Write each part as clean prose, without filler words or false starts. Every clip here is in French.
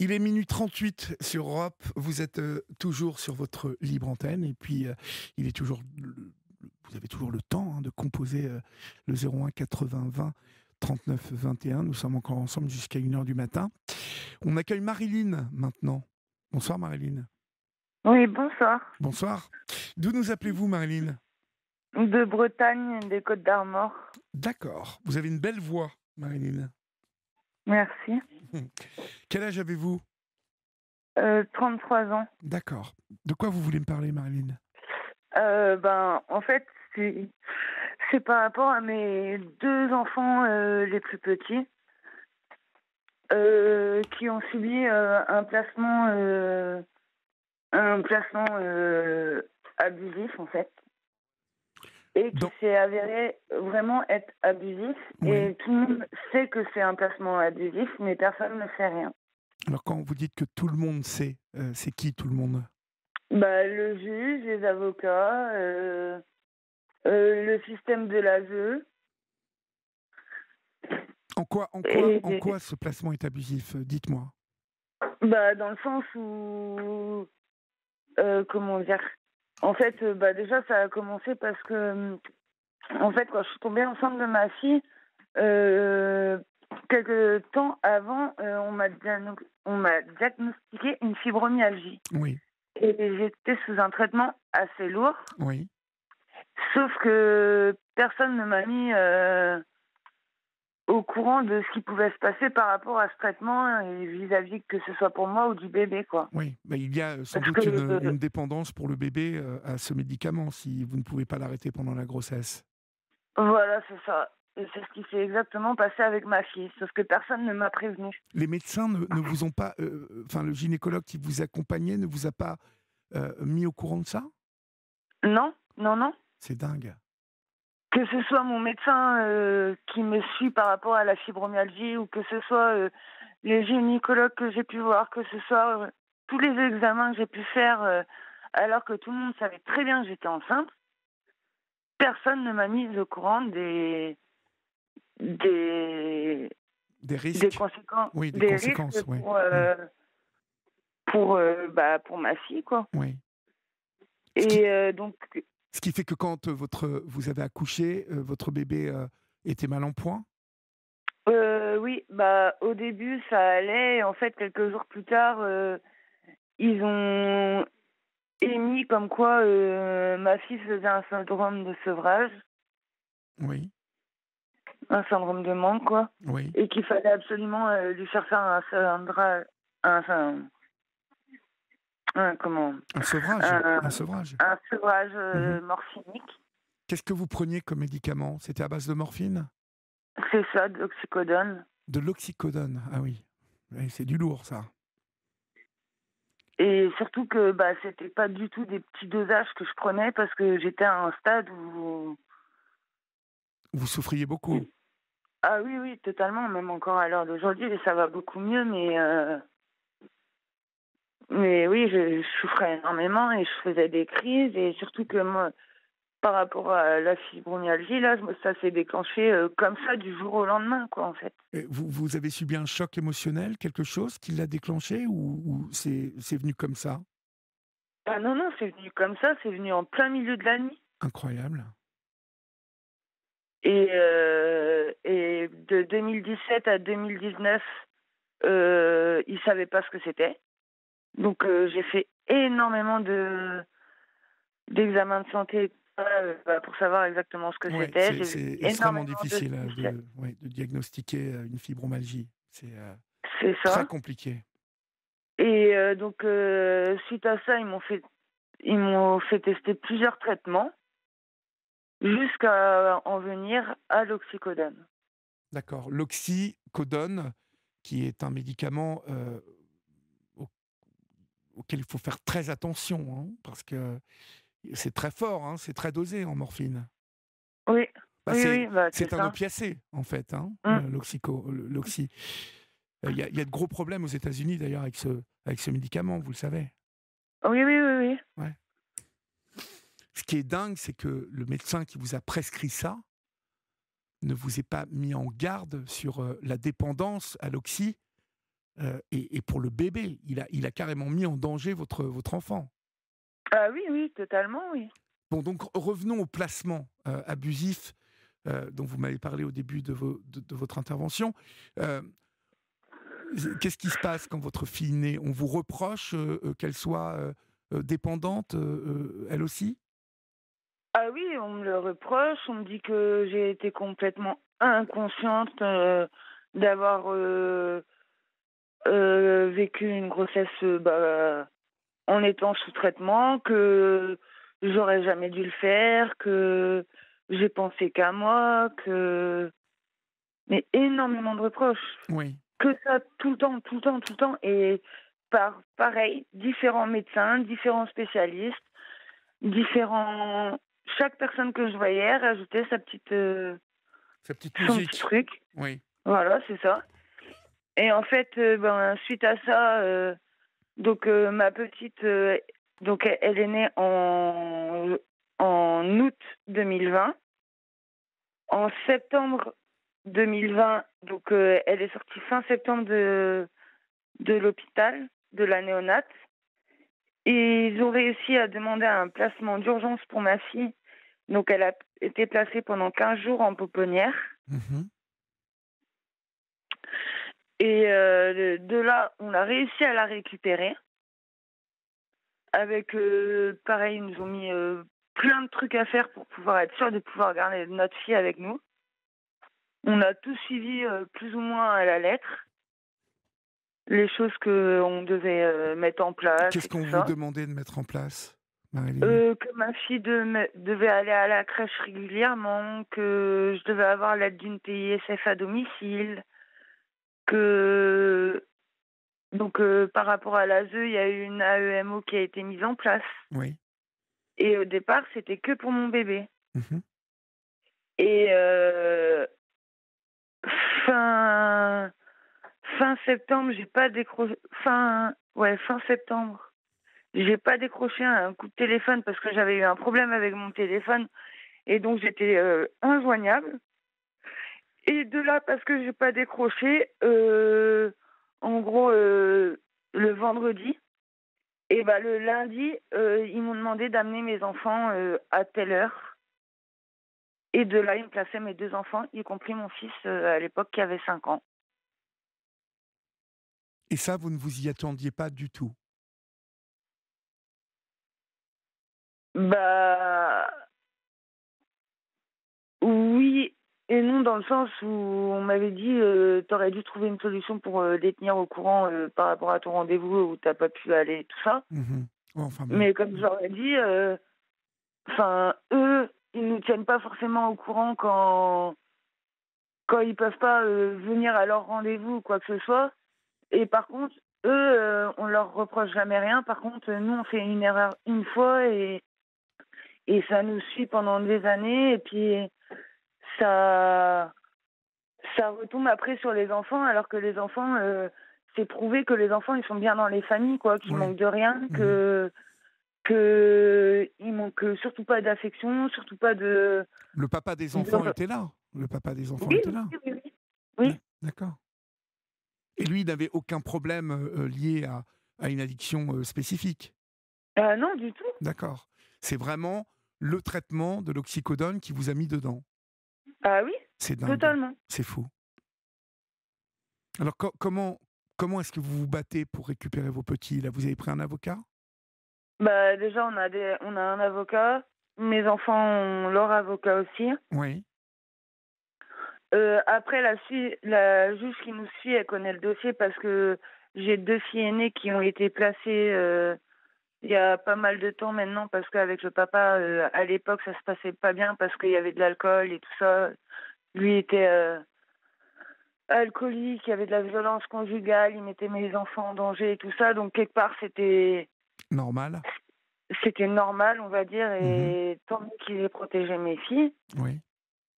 Il est minuit 38 sur Europe. Vous êtes toujours sur votre libre antenne. Et puis, il est toujours, vous avez toujours le temps de composer le 01 80 20 39 21. Nous sommes encore ensemble jusqu'à 1h du matin. On accueille Marilyn maintenant. Bonsoir Marilyn. Oui, bonsoir. Bonsoir. D'où nous appelez-vous Marilyn? De Bretagne, des Côtes d'Armor. D'accord. Vous avez une belle voix Marilyn. Merci. Quel âge avez-vous? 33 ans. D'accord. De quoi vous voulez me parler Marilyn? En fait, c'est par rapport à mes deux enfants les plus petits qui ont subi un placement abusif en fait. Et qui Donc, s'est avéré vraiment être abusif. oui. Et tout le monde sait que c'est un placement abusif, mais personne ne fait rien. Alors quand vous dites que tout le monde sait, c'est qui tout le monde? Le juge, les avocats, le système de l'ASE. En quoi ce placement est abusif? Dites-moi. Dans le sens où, comment dire, en fait, déjà ça a commencé parce que, en fait, quand je suis tombée enceinte de ma fille, quelques temps avant, on m'a diagnostiqué une fibromyalgie. Oui, Et j'étais sous un traitement assez lourd, oui. sauf que personne ne m'a mis au courant de ce qui pouvait se passer par rapport à ce traitement et vis-à-vis que ce soit pour moi ou du bébé, quoi. Oui, il y a sans Parce doute que, une dépendance pour le bébé à ce médicament si vous ne pouvez pas l'arrêter pendant la grossesse. voilà, c'est ça. Et c'est ce qui s'est exactement passé avec ma fille, sauf que personne ne m'a prévenu. Les médecins ne vous ont pas, enfin le gynécologue qui vous accompagnait ne vous a pas mis au courant de ça? Non, non, non. C'est dingue. Que ce soit mon médecin qui me suit par rapport à la fibromyalgie ou que ce soit les gynécologues que j'ai pu voir, que ce soit tous les examens que j'ai pu faire alors que tout le monde savait très bien que j'étais enceinte, personne ne m'a mise au courant des, Des des risques? conséquences, Oui, des des conséquences, risques oui. Mm. pour ma fille, quoi. Oui. Ce qui, Et donc, ce qui fait que quand vous avez accouché, votre bébé était mal en point? oui, au début ça allait. Et en fait, quelques jours plus tard, ils ont émis comme quoi ma fille faisait un syndrome de sevrage, Oui, un syndrome de manque, quoi, oui. et qu'il fallait absolument lui faire faire comment, Un sevrage, un, un sevrage. un sevrage Mhm. morphinique. Qu'est-ce que vous preniez comme médicament? C'était à base de morphine? C'est ça, de l'oxycodone. De l'oxycodone, ah oui. Oui, c'est du lourd ça. Et surtout que c'était pas du tout des petits dosages que je prenais parce que j'étais à un stade où... Vous souffriez beaucoup? Ah oui, oui, totalement, même encore à l'heure d'aujourd'hui, ça va beaucoup mieux, mais oui, je souffrais énormément et je faisais des crises et surtout que moi, par rapport à la fibromyalgie, là, ça s'est déclenché comme ça du jour au lendemain, quoi, en fait. Et vous avez subi un choc émotionnel, quelque chose qui l'a déclenché ou c'est venu comme ça? Ah non, non, c'est venu comme ça, c'est venu en plein milieu de la nuit. Incroyable. Et de 2017 à 2019, ils ne savaient pas ce que c'était. Donc j'ai fait énormément d'examens de santé pour savoir exactement ce que Oui, c'était. J'ai vu c'est extrêmement énormément de difficile spécialistes. de diagnostiquer une fibromyalgie. C'est C'est très ça. compliqué. Et donc suite à ça, ils m'ont fait tester plusieurs traitements jusqu'à en venir à l'oxycodone. D'accord. L'oxycodone, qui est un médicament au- auquel il faut faire très attention, parce que c'est très fort, c'est très dosé en morphine. Oui, Bah, oui, c'est oui, c'est c'est un ça. opiacé, en fait, Mm. l'oxy. Il y a de gros problèmes aux États-Unis, d'ailleurs, avec ce médicament, vous le savez. Oui, oui, oui, oui. Ouais. Ce qui est dingue, c'est que le médecin qui vous a prescrit ça ne vous ait pas mis en garde sur la dépendance à l'oxy et pour le bébé. Il a carrément mis en danger votre enfant. Ah oui, oui, totalement, oui. Bon, donc revenons au placement abusif dont vous m'avez parlé au début de votre intervention. Euh, Qu'est-ce qui se passe quand votre fille naît? On vous reproche qu'elle soit dépendante, elle aussi? Ah oui, on me le reproche, on me dit que j'ai été complètement inconsciente d'avoir vécu une grossesse en étant sous traitement, que j'aurais jamais dû le faire, que j'ai pensé qu'à moi, que... Mais énormément de reproches. Oui. Que ça, tout le temps, tout le temps, tout le temps. Et pareil, différents médecins, différents spécialistes, différents... Chaque personne que je voyais rajoutait Sa petite son petit musique. truc. Oui. Voilà, c'est ça. Et en fait, suite à ça, ma petite, elle est née en août 2020. En septembre 2020, elle est sortie fin septembre de l'hôpital, de la néonate. Et ils ont réussi à demander un placement d'urgence pour ma fille. Donc elle a été placée pendant 15 jours en pouponnière. Mhm. Et de là, on a réussi à la récupérer. Avec, pareil, ils nous ont mis plein de trucs à faire pour pouvoir être sûr de pouvoir garder notre fille avec nous. On a tout suivi plus ou moins à la lettre, les choses qu'on devait mettre en place Qu'est-ce et qu'on tout vous ça. demandait de mettre en place, Marie-Line? Que ma fille devait aller à la crèche régulièrement, que je devais avoir l'aide d'une PISF à domicile, que par rapport à l'ASE, il y a eu une AEMO qui a été mise en place. Oui. Et au départ, c'était que pour mon bébé. Mhm. Et fin septembre, j'ai pas décroché. Fin septembre, j'ai pas décroché un coup de téléphone parce que j'avais eu un problème avec mon téléphone et donc j'étais injoignable. Et de là, parce que j'ai pas décroché, en gros, le vendredi, et le lundi, ils m'ont demandé d'amener mes enfants à telle heure. Et de là, ils me plaçaient mes deux enfants, y compris mon fils à l'époque qui avait 5 ans. Et ça, vous ne vous y attendiez pas du tout? Bah oui et non, dans le sens où on m'avait dit t'aurais dû trouver une solution pour les tenir au courant par rapport à ton rendez-vous où t'as pas pu aller, tout ça. Mhm. Ouais, enfin bon. Mais comme je leur ai dit, eux, ils nous tiennent pas forcément au courant quand ils peuvent pas venir à leur rendez-vous ou quoi que ce soit. Et par contre, eux, on leur reproche jamais rien. Par contre, nous, on fait une erreur une fois et ça nous suit pendant des années. Et puis, ça, ça retombe après sur les enfants, alors que les enfants, c'est prouvé que les enfants, ils sont bien dans les familles, quoi, qu'ils Oui. manquent de rien, Mhm. que ils manquent surtout pas d'affection, surtout pas de... Le papa des enfants de... était là. Le papa des enfants Oui, était là. oui, oui, oui. Oui. D'accord. Et lui, il n'avait aucun problème lié à une addiction spécifique. Non, du tout. D'accord. C'est vraiment le traitement de l'oxycodone qui vous a mis dedans. Ah oui, C'est dingue. totalement. C'est fou. Alors, comment est-ce que vous vous battez pour récupérer vos petits? Là, vous avez pris un avocat? Déjà, on a un avocat. Mes enfants ont leur avocat aussi. Oui. Après, la juge qui nous suit, elle connaît le dossier parce que j'ai deux filles aînées qui ont été placées il y a pas mal de temps maintenant parce qu'avec le papa, à l'époque, ça se passait pas bien parce qu'il y avait de l'alcool et tout ça. Lui était alcoolique, il y avait de la violence conjugale, il mettait mes enfants en danger et tout ça. Donc, quelque part, Normal. c'était normal, on va dire, Mhm. et tant mieux qu'il ait protégé mes filles. Oui.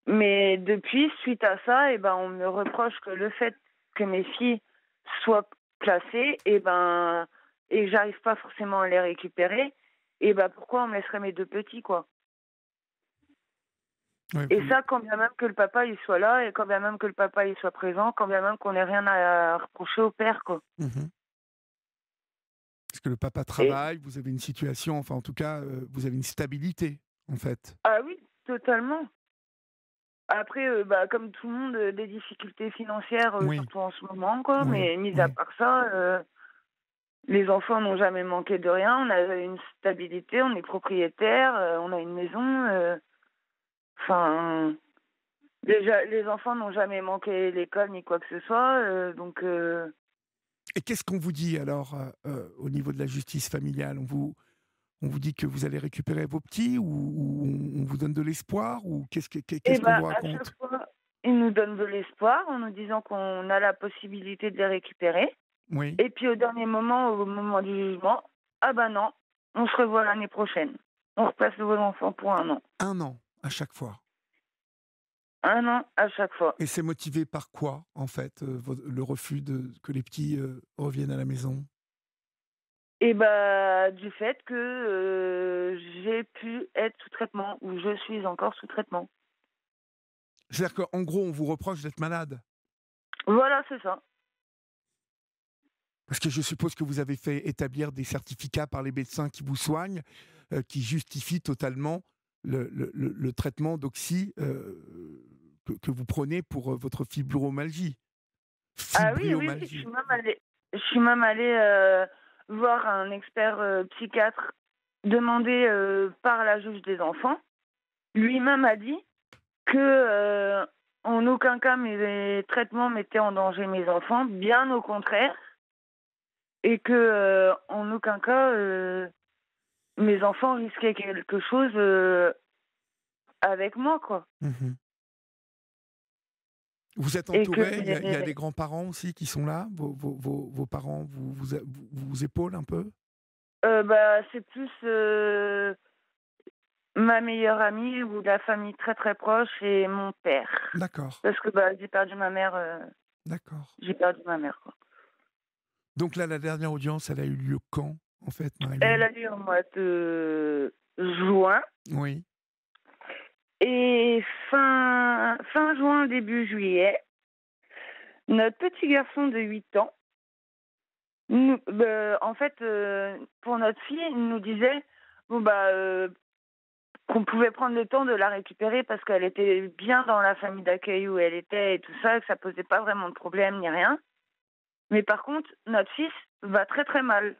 Mais depuis, suite à ça, on me reproche que le fait que mes filles soient placées, et que j'arrive pas forcément à les récupérer, pourquoi on me laisserait mes deux petits, quoi? Ouais, Et ça, quand bien même que le papa il soit là, et quand bien même que le papa il soit présent, quand bien même qu'on n'ait rien à reprocher au père, quoi. Mmh. Parce que le papa Et travaille, vous avez une situation, enfin, en tout cas, vous avez une stabilité, en fait. ah oui, totalement. Après, bah, comme tout le monde, des difficultés financières, Oui, surtout en ce moment, quoi. oui, Mais mis à oui. part ça, les enfants n'ont jamais manqué de rien. On a une stabilité, on est propriétaire, on a une maison. Enfin, déjà, les enfants n'ont jamais manqué l'école ni quoi que ce soit. Donc, Et qu'est-ce qu'on vous dit alors, au niveau de la justice familiale? On vous dit que vous allez récupérer vos petits ou on vous donne de l'espoir ou et qu'est-ce qu'on bah, vous à chaque raconte? fois, ils nous donnent de l'espoir en nous disant qu'on a la possibilité de les récupérer. Oui, Et puis au dernier moment, au moment du jugement, ah bah non, on se revoit l'année prochaine. On repasse vos enfants pour 1 an. 1 an à chaque fois. 1 an à chaque fois. Et c'est motivé par quoi, en fait, le refus que les petits reviennent à la maison? Et bah du fait que j'ai pu être sous traitement ou je suis encore sous traitement. C'est-à-dire qu'en gros, on vous reproche d'être malade? Voilà, c'est ça. Parce que je suppose que vous avez fait établir des certificats par les médecins qui vous soignent, qui justifient totalement le traitement d'oxy que vous prenez pour votre fibromyalgie. Ah oui, oui, oui, Fibromyalgie. je suis même allée voir un expert psychiatre demandé par la juge des enfants. Lui-même a dit que en aucun cas mes traitements mettaient en danger mes enfants, bien au contraire, et que en aucun cas mes enfants risquaient quelque chose avec moi, quoi. Mmh. Vous êtes Et que entouré? Il y a les grands-parents aussi qui sont là? Vos parents vous épaulent un peu? bah, c'est plus ma meilleure amie ou la famille très très proche et mon père. D'accord, Parce que bah, d'accord. j'ai perdu ma mère, quoi. Donc là, la dernière audience, elle a eu lieu quand, en fait, Elle Marie-Lou? a lieu au mois de juin. Oui, Et fin juin, début juillet, notre petit garçon de 8 ans, en fait, pour notre fille, il nous disait bon, bah, qu'on pouvait prendre le temps de la récupérer parce qu'elle était bien dans la famille d'accueil où elle était et tout ça, que ça posait pas vraiment de problème ni rien. Mais par contre, notre fils va très très mal.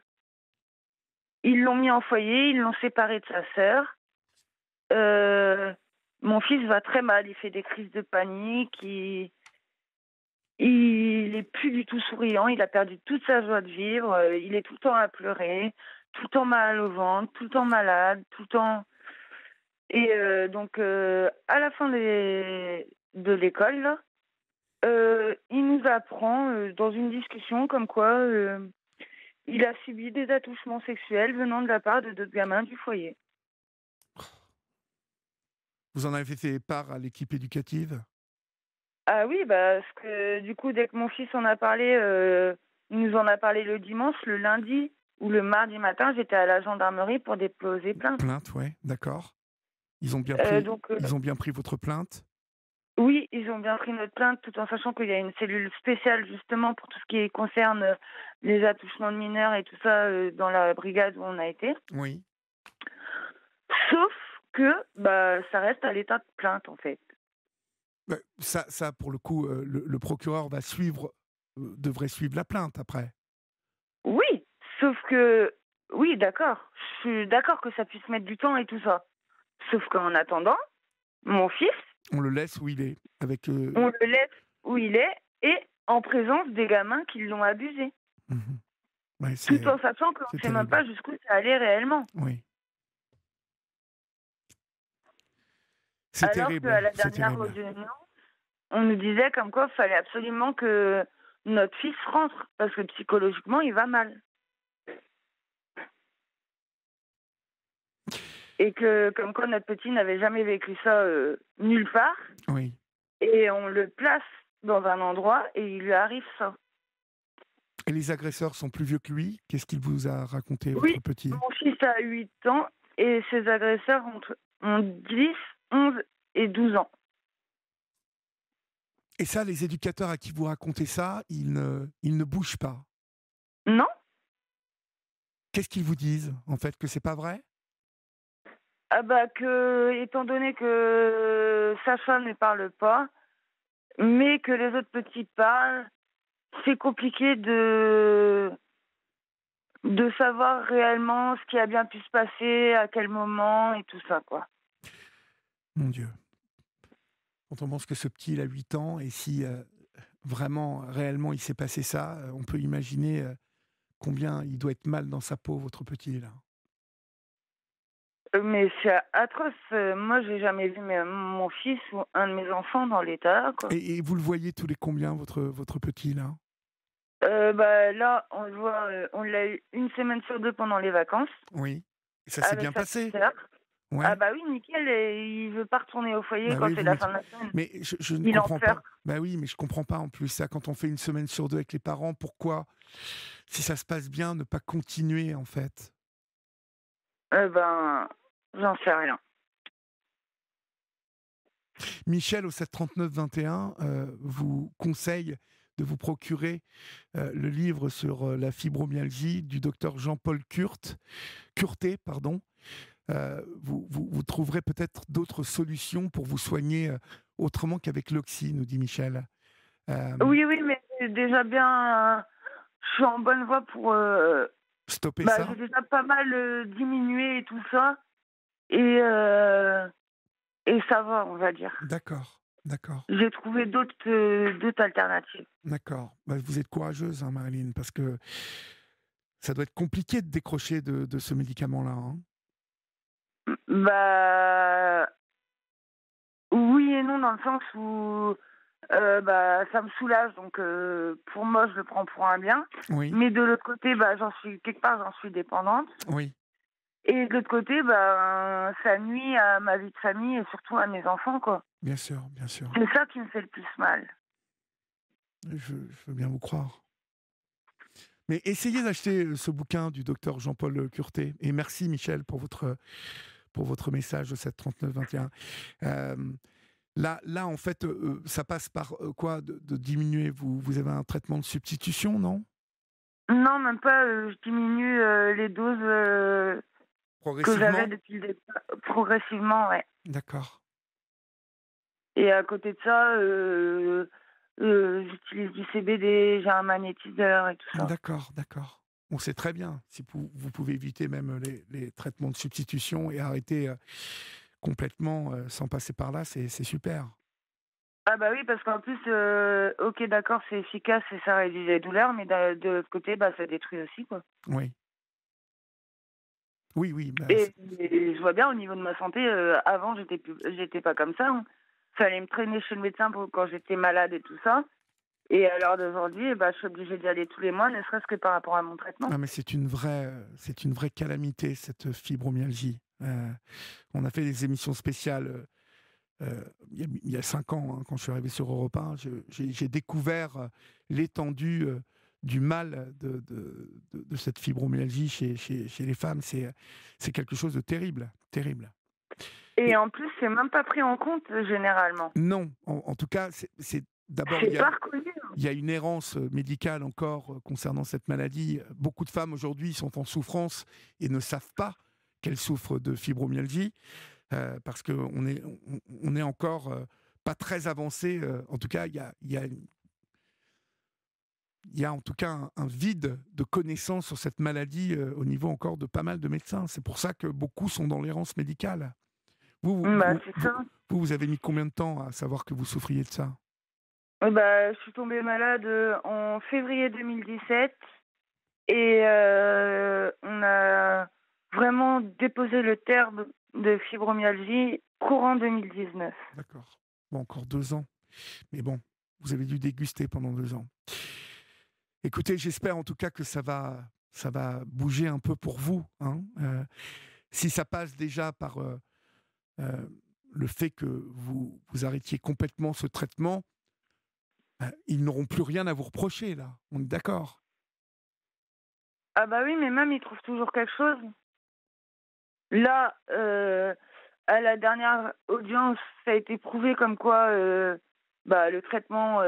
Ils l'ont mis en foyer, ils l'ont séparé de sa sœur. Euh, Mon fils va très mal, il fait des crises de panique, il est plus du tout souriant, il a perdu toute sa joie de vivre, il est tout le temps à pleurer, tout le temps mal au ventre, tout le temps malade, tout le temps. Et donc, à la fin de l'école, là, il nous apprend dans une discussion comme quoi il a subi des attouchements sexuels venant de la part de d'autres gamins du foyer. vous en avez fait part à l'équipe éducative? Ah oui, bah, parce que du coup, dès que mon fils en a parlé, il nous en a parlé le dimanche, le lundi ou le mardi matin, j'étais à la gendarmerie pour déposer plainte. Plainte, ouais, d'accord. Ils ont bien Euh, pris donc, euh, ils ont bien pris votre plainte? oui, ils ont bien pris notre plainte tout en sachant qu'il y a une cellule spéciale justement pour tout ce qui concerne les attouchements de mineurs et tout ça dans la brigade où on a été. Oui. Sauf que bah, ça reste à l'état de plainte en fait. Bah, ça pour le coup, le procureur devrait suivre la plainte après. Oui, sauf que, oui, d'accord, je suis d'accord que ça puisse mettre du temps et tout ça. Sauf qu'en attendant, mon fils, On le laisse où il est avec, on le laisse où il est et en présence des gamins qui l'ont abusé. mmh ouais, Tout en sachant qu'on c'est ne sait même terrible. pas jusqu'où ça allait réellement. Oui. C'est Alors terrible, qu'à la c'est dernière terrible. audience, on nous disait comme quoi il fallait absolument que notre fils rentre parce que psychologiquement il va mal. Et que comme quoi notre petit n'avait jamais vécu ça nulle part. Oui. Et on le place dans un endroit et il lui arrive ça. Et les agresseurs sont plus vieux que lui? Qu'est-ce qu'il vous a raconté, Oui, votre petit? mon fils a 8 ans et ses agresseurs ont 10, 11 et 12 ans. Et ça, les éducateurs à qui vous racontez ça, ils ne bougent pas. Non? Qu'est-ce qu'ils vous disent, en fait, que c'est pas vrai? Ah bah que, étant donné que Sacha ne parle pas, mais que les autres petits parlent, c'est compliqué de savoir réellement ce qui a bien pu se passer, à quel moment et tout ça, quoi. Mon Dieu. Quand on pense que ce petit, il a 8 ans, et si vraiment, réellement, il s'est passé ça, on peut imaginer combien il doit être mal dans sa peau, votre petit, là. Mais c'est atroce. Moi, j'ai jamais vu mon fils ou un de mes enfants dans l'état, quoi. Et vous le voyez tous les combien, votre petit, là? Bah, là, on le voit, on l'a eu une semaine sur 2 pendant les vacances, Oui. Et ça s'est avec bien sa petite passé? sœur. Ah Ouais. bah oui, nickel, et il veut pas retourner au foyer Bah quand oui, c'est vous la mettez. fin de la semaine. Mais je ne Il en comprends pas. pleure. Bah oui, mais je comprends pas en plus ça. Quand on fait une semaine sur 2 avec les parents, pourquoi, si ça se passe bien, ne pas continuer, en fait? Ben, j'en sais rien. Michel, au 739-21, vous conseille de vous procurer le livre sur la fibromyalgie du docteur Jean-Paul Curté, pardon. Vous trouverez peut-être d'autres solutions pour vous soigner autrement qu'avec l'oxy, nous dit Michel. Euh, Oui, oui, mais c'est déjà bien, je suis en bonne voie pour, Stopper bah, ça? j'ai déjà pas mal, diminué et tout ça, et heu et ça va, on va dire. D'accord, d'accord, J'ai trouvé d'autres alternatives. d'accord. Bah, vous êtes courageuse, hein, Marilyn, parce que ça doit être compliqué de décrocher de ce médicament-là, hein. Bah, oui et non, dans le sens où, bah, ça me soulage, donc pour moi, je le prends pour un bien. Oui, Mais de l'autre côté, bah, j'en suis dépendante. oui, Et de l'autre côté, bah, ça nuit à ma vie de famille et surtout à mes enfants, quoi. bien sûr, bien sûr. C'est ça qui me fait le plus mal. Je veux bien vous croire. Mais essayez d'acheter ce bouquin du docteur Jean-Paul Curté. Et merci Michel pour votre message au 739-21. Euh, là, en fait, ça passe par quoi de diminuer vous avez un traitement de substitution, non? Non, même pas, je diminue, les doses, que j'avais Progressivement? depuis le départ progressivement, ouais. D'accord. Et à côté de ça, j'utilise du CBD, j'ai un magnétiseur et tout ça. D'accord, d'accord. On sait très bien si vous pouvez éviter même les traitements de substitution et arrêter complètement sans passer par là, c'est super. Ah bah oui, parce qu'en plus, OK, d'accord, c'est efficace et ça réduit les douleurs, mais de l'autre côté, bah, ça détruit aussi, quoi. Oui, oui, oui. Et je vois bien au niveau de ma santé, avant j'étais pas comme ça, hein. Fallait me traîner chez le médecin pour quand j'étais malade et tout ça. Et à l'heure d'aujourd'hui, eh bah, je suis obligée d'y aller tous les mois, ne serait-ce que par rapport à mon traitement. Ah, mais c'est une vraie calamité, cette fibromyalgie. On a fait des émissions spéciales il y a 5 ans, hein, quand je suis arrivé sur Europe 1. J'ai découvert l'étendue du mal de cette fibromyalgie chez les femmes. C'est quelque chose de terrible, terrible. Et Et en plus, c'est même pas pris en compte, généralement. non, en tout cas, d'abord, C'est pas reconnu. il y a une errance médicale encore concernant cette maladie. Beaucoup de femmes aujourd'hui sont en souffrance et ne savent pas qu'elles souffrent de fibromyalgie parce on est encore pas très avancé. En tout cas, il y a en tout cas un vide de connaissances sur cette maladie au niveau encore de pas mal de médecins. C'est pour ça que beaucoup sont dans l'errance médicale. Vous, vous, Bah, vous, c'est vous, ça. vous avez mis combien de temps à savoir que vous souffriez de ça? Bah, je suis tombée malade, en février 2017 et on a vraiment déposé le terme de fibromyalgie courant 2019. D'accord. Bon, encore 2 ans. Mais bon, vous avez dû déguster pendant 2 ans. Écoutez, j'espère en tout cas que ça va bouger un peu pour vous, hein. Si ça passe déjà par euh, le fait que vous arrêtiez complètement ce traitement, ils n'auront plus rien à vous reprocher, là. On est d'accord? Ah bah oui, mais même ils trouvent toujours quelque chose. Là, à la dernière audience, ça a été prouvé comme quoi le traitement,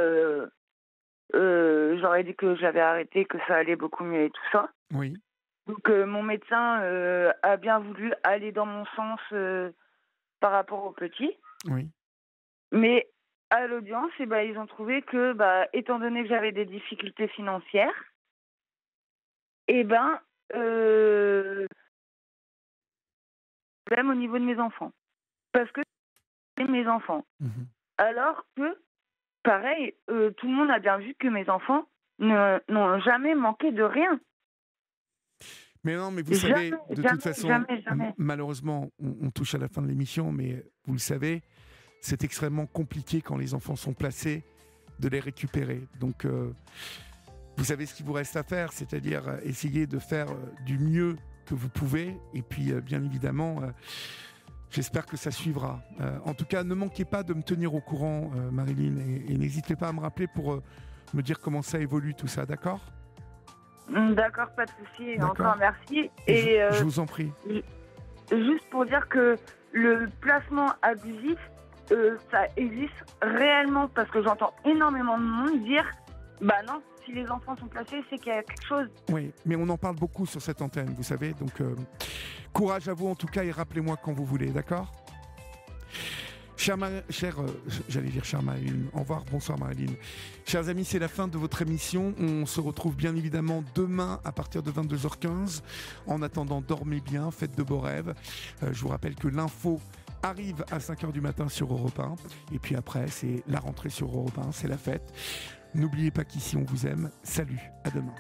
j'aurais dit que j'avais arrêté, que ça allait beaucoup mieux et tout ça. Oui, Donc mon médecin a bien voulu aller dans mon sens par rapport au petit. oui. Mais à l'audience, ils ont trouvé que, étant donné que j'avais des difficultés financières, et même au niveau de mes enfants. Parce que c'est mes enfants. Mhm. Alors que, pareil, tout le monde a bien vu que mes enfants n'ont jamais manqué de rien. Mais non, mais vous savez, de toute façon, Jamais. malheureusement, on touche à la fin de l'émission, mais vous le savez, c'est extrêmement compliqué quand les enfants sont placés de les récupérer. Donc, vous savez ce qu'il vous reste à faire, c'est-à-dire essayer de faire du mieux que vous pouvez. Et puis, bien évidemment, j'espère que ça suivra. En tout cas, ne manquez pas de me tenir au courant, Marilyn, et n'hésitez pas à me rappeler pour me dire comment ça évolue, tout ça, d'accord ? D'accord, pas de souci. D'accord. Encore merci. Et je vous en prie. Juste pour dire que le placement abusif, ça existe réellement parce que j'entends énormément de monde dire non, si les enfants sont placés, c'est qu'il y a quelque chose. Oui, mais on en parle beaucoup sur cette antenne, vous savez. Donc, courage à vous en tout cas et rappelez-moi quand vous voulez, d'accord ? Chère Marilyn, au revoir, bonsoir Marilyn. Chers amis, c'est la fin de votre émission. On se retrouve bien évidemment demain à partir de 22h15. En attendant, dormez bien, faites de beaux rêves. Je vous rappelle que l'info arrive à 5h du matin sur Europe 1. Et puis après, c'est la rentrée sur Europe 1, c'est la fête. N'oubliez pas qu'ici, on vous aime. Salut, à demain.